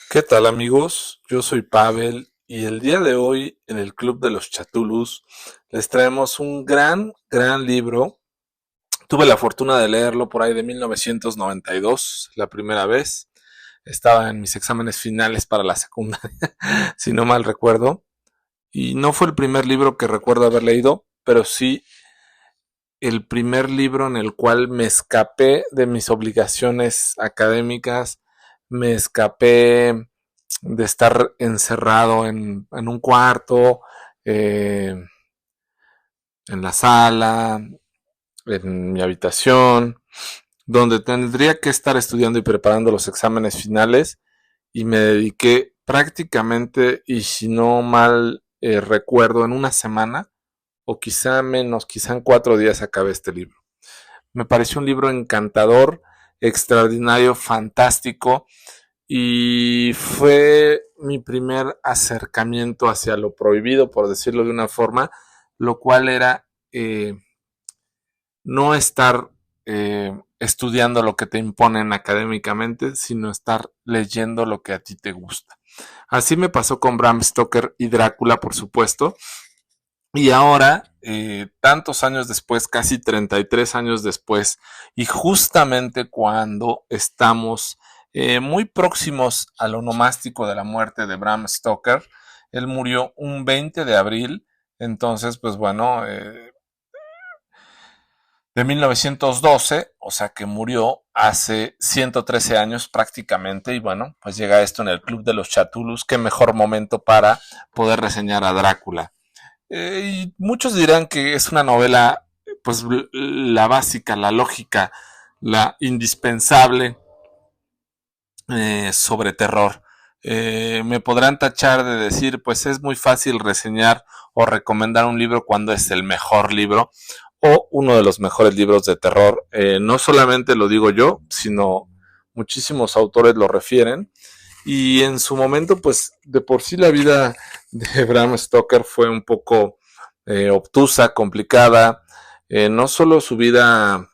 ¿Qué tal amigos? Yo soy Pavel y el día de hoy en el Club de los Chatulus les traemos un gran libro. Tuve la fortuna de leerlo por ahí de 1992, la primera vez. Estaba en mis exámenes finales para la secundaria, si no mal recuerdo. Y no fue el primer libro que recuerdo haber leído, pero sí el primer libro en el cual me escapé de mis obligaciones académicas, me escapé de estar encerrado en un cuarto, eh, en la sala, en mi habitación, donde tendría que estar estudiando y preparando los exámenes finales, y me dediqué prácticamente, y si no mal recuerdo, en una semana, o quizá menos, quizá en 4 días acabé este libro. Me pareció un libro encantador, extraordinario, fantástico, y fue mi primer acercamiento hacia lo prohibido, por decirlo de una forma, lo cual era no estar estudiando lo que te imponen académicamente, sino estar leyendo lo que a ti te gusta. Así me pasó con Bram Stoker y Drácula, por supuesto, y ahora, tantos años después, casi 33 años después, y justamente cuando estamos muy próximos al onomástico de la muerte de Bram Stoker, él murió un 20 de abril, entonces, pues bueno, de 1912, o sea que murió hace 113 años prácticamente, y bueno, pues llega esto en el Club de los Chatulus, qué mejor momento para poder reseñar a Drácula. Y muchos dirán que es una novela, pues la básica, la lógica, la indispensable sobre terror. Me podrán tachar de decir, pues es muy fácil reseñar o recomendar un libro cuando es el mejor libro o uno de los mejores libros de terror. No solamente lo digo yo, sino muchísimos autores lo refieren. Y en su momento, pues de por sí la vida de Bram Stoker fue un poco obtusa, complicada. No solo su vida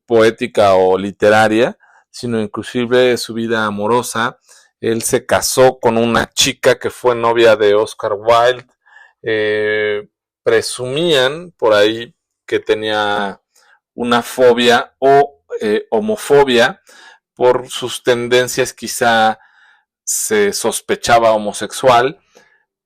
poética o literaria, sino inclusive su vida amorosa. Él se casó con una chica que fue novia de Oscar Wilde. Eh, Presumían por ahí que tenía una fobia o homofobia por sus tendencias, quizá se sospechaba homosexual.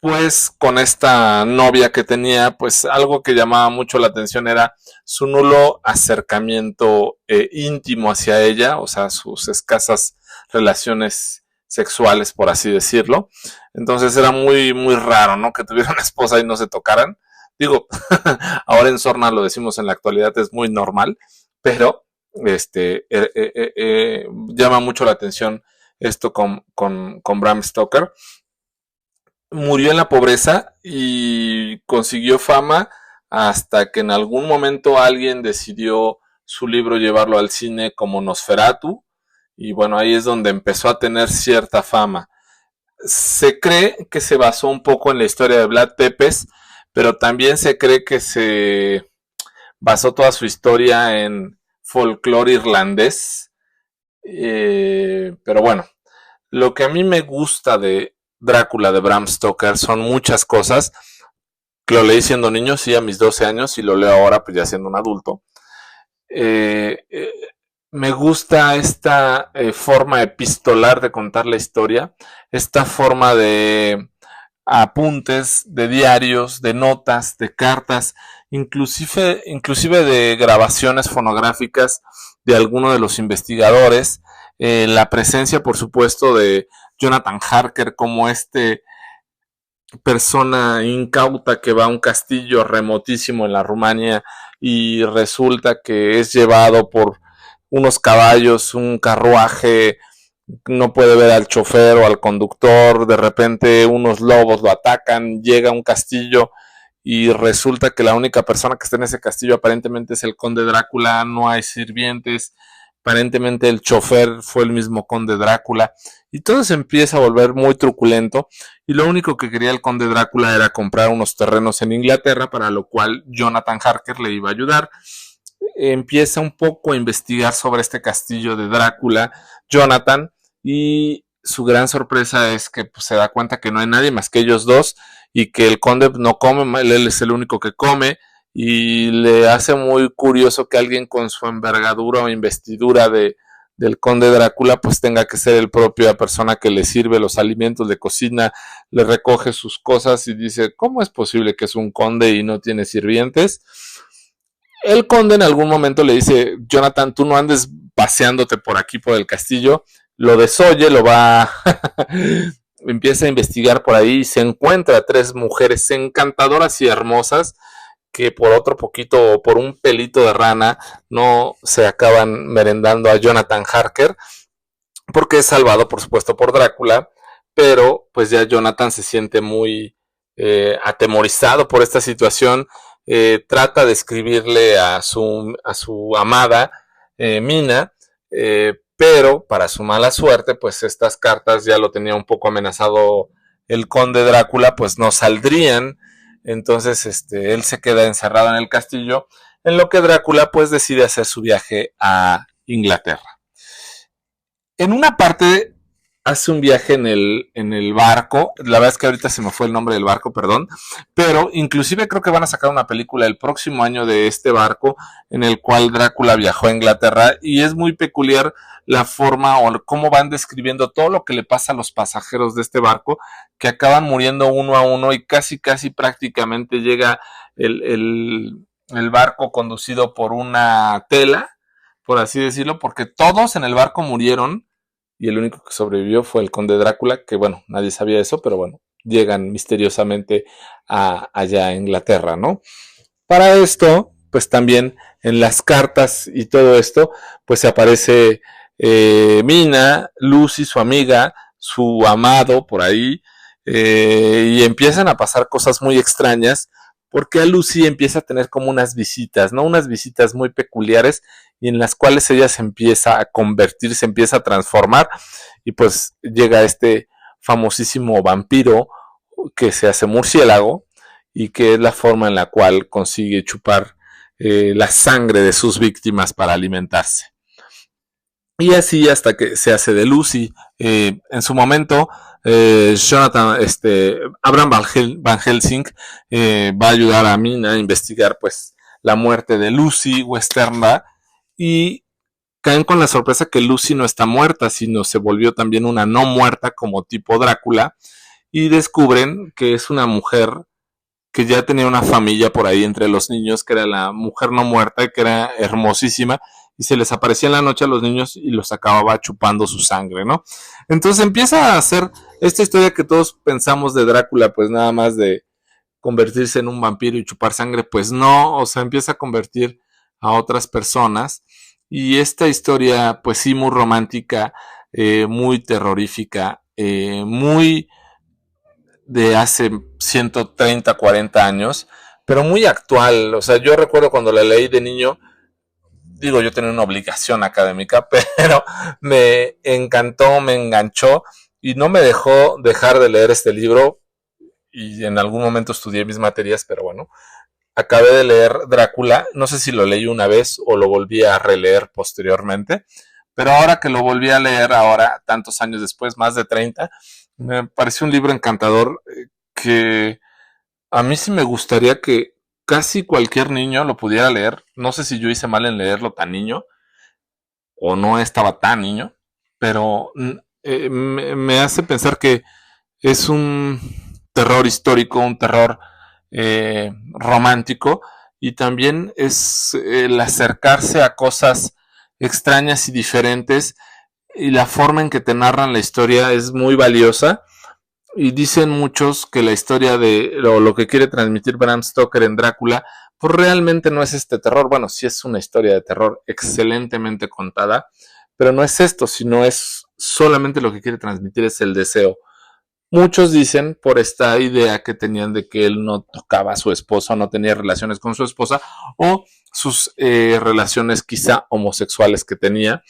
Pues con esta novia que tenía, pues algo que llamaba mucho la atención era su nulo acercamiento íntimo hacia ella, o sea, sus escasas relaciones sexuales, por así decirlo. Entonces era muy raro, ¿no? Que tuviera una esposa y no se tocaran. Digo, ahora en Sorna lo decimos en la actualidad, es muy normal, pero llama mucho la atención esto con Bram Stoker. Murió en la pobreza y consiguió fama hasta que en algún momento alguien decidió su libro llevarlo al cine como Nosferatu, y bueno, ahí es donde empezó a tener cierta fama. Se cree que se basó un poco en la historia de Vlad Tepes, pero también se cree que se basó toda su historia en folclore irlandés. Pero bueno, lo que a mí me gusta de Drácula de Bram Stoker son muchas cosas, que lo leí siendo niño, sí, a mis 12 años, y lo leo ahora, pues ya siendo un adulto. Eh, eh, Me gusta esta forma epistolar de contar la historia, esta forma de apuntes, de diarios, de notas, de cartas, inclusive de grabaciones fonográficas de alguno de los investigadores, la presencia, por supuesto, de Jonathan Harker como persona incauta que va a un castillo remotísimo en la Rumania y resulta que es llevado por unos caballos, un carruaje, no puede ver al chofer o al conductor, de repente unos lobos lo atacan, llega a un castillo y resulta que la única persona que está en ese castillo aparentemente es el conde Drácula, no hay sirvientes, aparentemente el chofer fue el mismo conde Drácula, y todo se empieza a volver muy truculento, y lo único que quería el conde Drácula era comprar unos terrenos en Inglaterra, para lo cual Jonathan Harker le iba a ayudar. Empieza un poco a investigar sobre este castillo de Drácula, Jonathan, y su gran sorpresa es que pues, se da cuenta que no hay nadie más que ellos dos y que el conde no come, él es el único que come, y le hace muy curioso que alguien con su envergadura o investidura del conde Drácula pues tenga que ser el propia persona que le sirve los alimentos, le cocina, le recoge sus cosas, y dice, ¿cómo es posible que es un conde y no tiene sirvientes? El conde en algún momento le dice, Jonathan, tú no andes paseándote por aquí, por el castillo. Lo desoye, lo va empieza a investigar por ahí y se encuentra a 3 mujeres encantadoras y hermosas que por otro poquito, por un pelito de rana, no se acaban merendando a Jonathan Harker, porque es salvado, por supuesto, por Drácula, pero pues ya Jonathan se siente muy atemorizado por esta situación. Trata de escribirle a su amada Mina, pero para su mala suerte, pues estas cartas, ya lo tenía un poco amenazado el conde Drácula, pues no saldrían. Entonces él se queda encerrado en el castillo, en lo que Drácula pues decide hacer su viaje a Inglaterra. En una parte hace un viaje en el barco. La verdad es que ahorita se me fue el nombre del barco, perdón. Pero inclusive creo que van a sacar una película el próximo año de este barco en el cual Drácula viajó a Inglaterra. Y es muy peculiar la forma o cómo van describiendo todo lo que le pasa a los pasajeros de este barco, que acaban muriendo uno a uno y casi prácticamente llega el barco conducido por una tela, por así decirlo, porque todos en el barco murieron y el único que sobrevivió fue el conde Drácula, que bueno, nadie sabía eso, pero bueno, llegan misteriosamente allá a Inglaterra, ¿no? Para esto, pues también en las cartas y todo esto, pues se aparece Mina, Lucy, su amiga, su amado por ahí, y empiezan a pasar cosas muy extrañas, porque a Lucy empieza a tener como unas visitas, ¿no? Unas visitas muy peculiares y en las cuales ella se empieza a convertir, se empieza a transformar y pues llega este famosísimo vampiro que se hace murciélago y que es la forma en la cual consigue chupar la sangre de sus víctimas para alimentarse. Y así hasta que se hace de Lucy. En su momento, Jonathan, Abraham Van Helsing va a ayudar a Mina a investigar pues la muerte de Lucy Westenra y caen con la sorpresa que Lucy no está muerta, sino se volvió también una no muerta como tipo Drácula, y descubren que es una mujer que ya tenía una familia por ahí entre los niños, que era la mujer no muerta, que era hermosísima, y se les aparecía en la noche a los niños y los acababa chupando su sangre, ¿no? Entonces empieza a hacer esta historia que todos pensamos de Drácula, pues nada más de convertirse en un vampiro y chupar sangre, pues no, o sea, empieza a convertir a otras personas, y esta historia, pues sí, muy romántica, muy terrorífica, muy de hace 130, 40 años, pero muy actual. O sea, yo recuerdo cuando la leí de niño, digo, yo tenía una obligación académica, pero me encantó, me enganchó y no me dejó dejar de leer este libro. Y en algún momento estudié mis materias, pero bueno, acabé de leer Drácula. No sé si lo leí una vez o lo volví a releer posteriormente, pero ahora que lo volví a leer, ahora, tantos años después, más de 30, me pareció un libro encantador, que a mí sí me gustaría que casi cualquier niño lo pudiera leer. No sé si yo hice mal en leerlo tan niño o no estaba tan niño, pero me hace pensar que es un terror histórico, un terror romántico, y también es el acercarse a cosas extrañas y diferentes, y la forma en que te narran la historia es muy valiosa. Y dicen muchos que la historia de lo que quiere transmitir Bram Stoker en Drácula, pues realmente no es este terror. Bueno, sí es una historia de terror excelentemente contada, pero no es esto, sino es solamente lo que quiere transmitir es el deseo. Muchos dicen por esta idea que tenían de que él no tocaba a su esposa, no tenía relaciones con su esposa, o sus relaciones quizá homosexuales que tenía.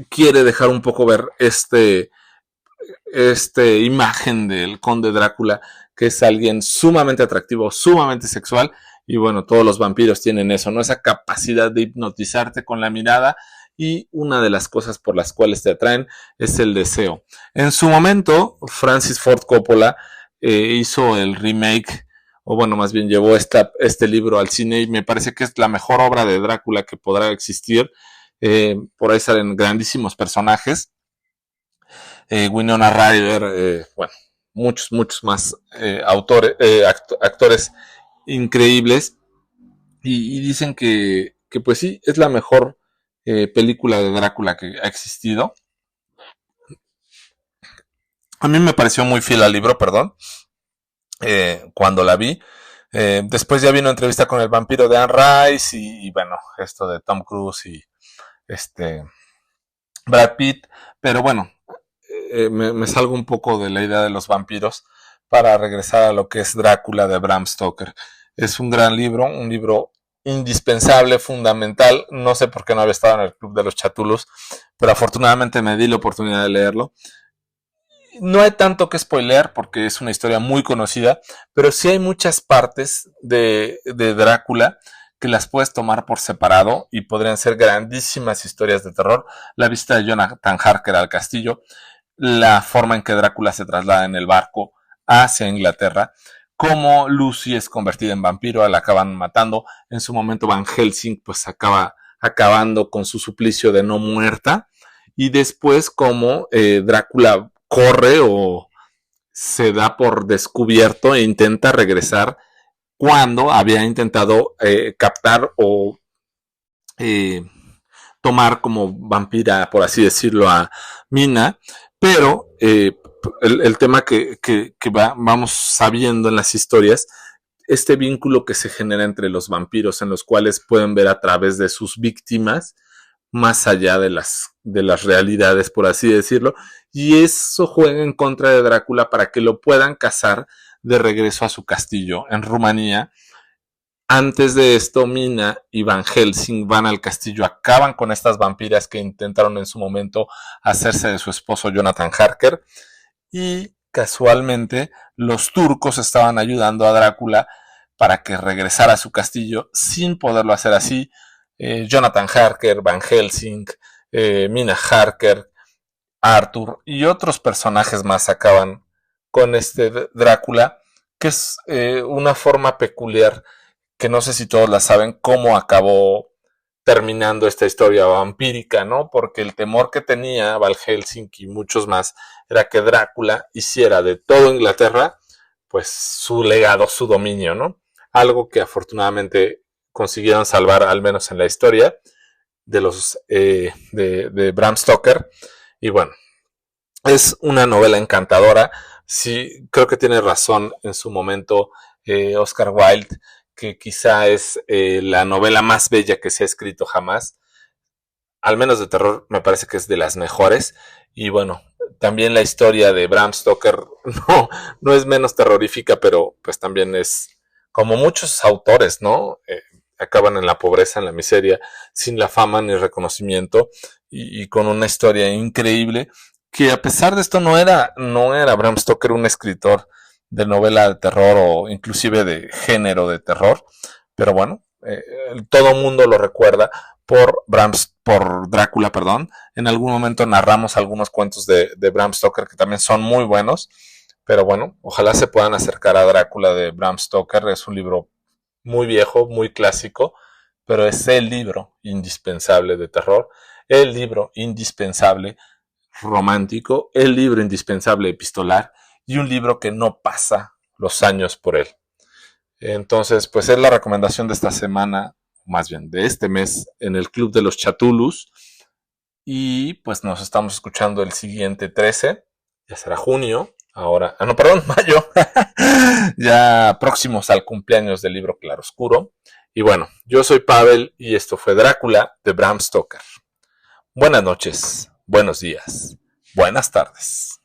Quiere dejar un poco ver imagen del conde Drácula, que es alguien sumamente atractivo, sumamente sexual, y bueno, todos los vampiros tienen eso, ¿no? Esa capacidad de hipnotizarte con la mirada y una de las cosas por las cuales te atraen es el deseo. En su momento, Francis Ford Coppola hizo el remake, o bueno, más bien llevó este libro al cine y me parece que es la mejor obra de Drácula que podrá existir. Por ahí salen grandísimos personajes. Winona Ryder, bueno, muchos más actores increíbles. Y dicen que pues sí, es la mejor película de Drácula que ha existido. A mí me pareció muy fiel al libro, perdón, cuando la vi. Después ya vino entrevista con el vampiro de Anne Rice y bueno, esto de Tom Cruise y Brad Pitt. Pero bueno, me salgo un poco de la idea de los vampiros para regresar a lo que es Drácula de Bram Stoker. Es un gran libro, un libro indispensable, fundamental. No sé por qué no había estado en el Club de los Chatulos, pero afortunadamente me di la oportunidad de leerlo. No hay tanto que spoilear porque es una historia muy conocida, pero sí hay muchas partes de Drácula que las puedes tomar por separado y podrían ser grandísimas historias de terror. La visita de Jonathan Harker al castillo, la forma en que Drácula se traslada en el barco hacia Inglaterra, cómo Lucy es convertida en vampiro, la acaban matando. En su momento Van Helsing pues acaba acabando con su suplicio de no muerta. Y después cómo Drácula corre o se da por descubierto e intenta regresar cuando había intentado captar o tomar como vampira, por así decirlo, a Mina, pero el tema que vamos sabiendo en las historias, este vínculo que se genera entre los vampiros, en los cuales pueden ver a través de sus víctimas, más allá de las realidades, por así decirlo, y eso juega en contra de Drácula para que lo puedan cazar de regreso a su castillo en Rumanía. Antes de esto, Mina y Van Helsing van al castillo, acaban con estas vampiras que intentaron en su momento hacerse de su esposo Jonathan Harker, y casualmente los turcos estaban ayudando a Drácula para que regresara a su castillo sin poderlo hacer así. Jonathan Harker, Van Helsing, Mina Harker, Arthur y otros personajes más acaban con este Drácula, que es una forma peculiar que no sé si todos la saben, cómo acabó terminando esta historia vampírica, ¿no? Porque el temor que tenía Van Helsing y muchos más era que Drácula hiciera de todo Inglaterra, pues su legado, su dominio, ¿no? Algo que afortunadamente consiguieron salvar, al menos en la historia de los de Bram Stoker. Y bueno, es una novela encantadora. Sí, creo que tiene razón en su momento Oscar Wilde, que quizá es la novela más bella que se ha escrito jamás. Al menos de terror me parece que es de las mejores. Y bueno, también la historia de Bram Stoker no es menos terrorífica, pero pues también es como muchos autores, ¿no? Acaban en la pobreza, en la miseria, sin la fama ni reconocimiento y con una historia increíble que a pesar de esto no era Bram Stoker un escritor de novela de terror o inclusive de género de terror, pero bueno, todo mundo lo recuerda por Drácula, perdón. En algún momento narramos algunos cuentos de Bram Stoker que también son muy buenos, pero bueno, ojalá se puedan acercar a Drácula de Bram Stoker. Es un libro muy viejo, muy clásico, pero es el libro indispensable de terror, el libro indispensable romántico, el libro indispensable epistolar y un libro que no pasa los años por él. Entonces, pues es la recomendación de esta semana, más bien de este mes, en el Club de los Chatulus. Y pues nos estamos escuchando el siguiente 13, ya será junio, ahora, no, perdón, mayo, ya próximos al cumpleaños del libro Claroscuro. Y bueno, yo soy Pavel y esto fue Drácula de Bram Stoker. Buenas noches, buenos días, buenas tardes.